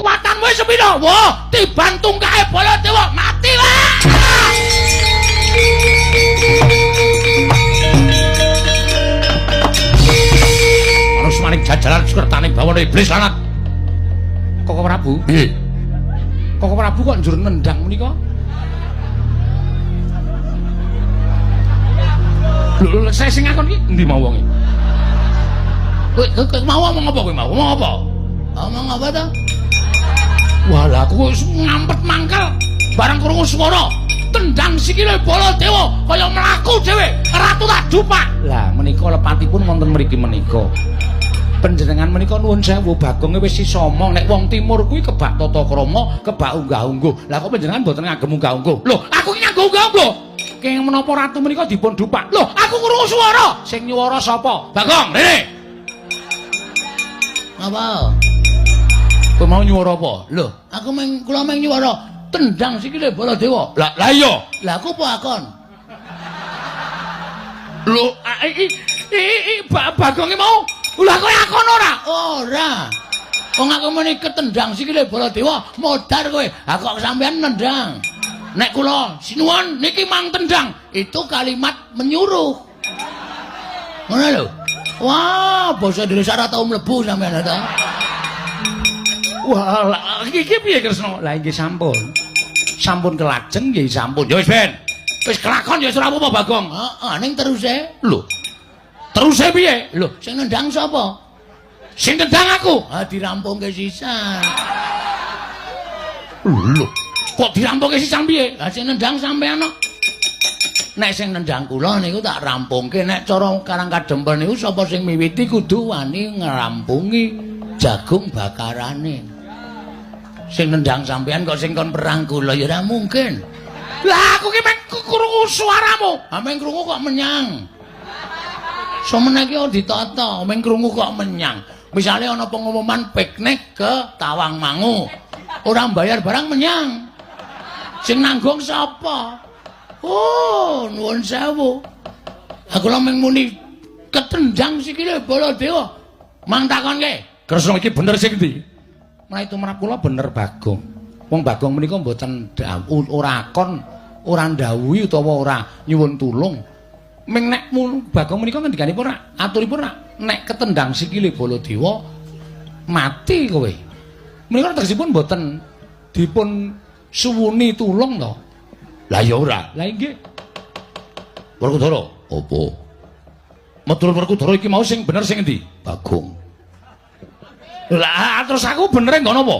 kekuatanmu sepira? Wah, tiban tungkae Baladewa mati wae. Manus maning jajalan sukertaning bawana iblis lanat. Koko Prabu? Piye? Koko Prabu kok njur nendang menika? Lho, saya sing ngakon iki endi mau wonge? Kowe mau ngomong apa kowe mau? Ngomong apa? Ngomong apa to? Walah, aku wis ngampet mangkal barang krungu swara tendang sikile Baladewa kaya mlaku dhewe ratu tak dupak. Lah menika lepatipun wonten mriki menika. Panjenengan menika nuwun sewu Bagonge wis sisama nek wong timur kuwi kebak tata krama, kebak unggah-ungguh. Lah kok panjenengan mboten ngagem unggah-ungguh? Lho, aku iki nganggo unggah-ungguh. Keng menapa ratu menika dipun dupak? Lho, aku krungu swara. Sing nyuwara sapa? Bagong, rene. Apa? Kowe mau nyuwara apa? Lho, aku kula meng nyuwara tendang sikile Baladewa. Lah iya. Lah aku apa akon? Lho, Bagonge mau lah kowe akon ora? Ora. Wong aku muni ketendang sikile Baladewa, modar kowe. Ha kok sampean nendang. Nek kula sinuwun niki mang tendang, itu kalimat menyuruh. Ngono lho. Wah, basa Indonesia ora tau mlebu sampean ta. Wah, iki piye Kresna? Lah nggih sampun. Sampun kelajeng nggih sampun. Ya wis ben. Wis kelakon ya ora apa-apa Bagong. Heeh, ning teruse. Lho. Teruse piye? Lho, sing nendang sapa? Sing nendang aku. Ah dirampungke sisan. Lho, kok dirampungke sisan piye? Lah sing nendang sampean kok. Nek sing nendang kula niku tak rampungke. Nek cara Karang Kadempel niku sapa sing miwiti kudu wani ngrampungi jagung bakarane. Sing nendang sampean kok sing kon perang kula ya ora mungkin. Lah aku ki meng krungu suaramu. Ha meng krungu kok menyang. Semene iki ditata, meng krungu kok menyang. Misale ana pengumuman piknik ke Tawangmangu. Ora bayar barang menyang. Sing nanggung sapa? Oh, nuwun sewu. Aku lha meng muni ketendang sikile Baladewa. Mang takonke, Kresna iki bener sing ndi? Menawi tumrap kula bener Bagong. Wong Bagong menika mboten ora akon, ora ndhawuhi utawa ora nyuwun tulung. Ming nek Bagong menika ngendikanipun ora aturipun ora nek ketendang sikile Baladewa mati kowe. Menika tegesipun mboten dipun suwuni tulung to. Lah ya ora. Lah nggih. Werkudara, apa? Matur Werkudara iki mau sing bener sing endi? Bagong. Lah terus aku benere nggon apa?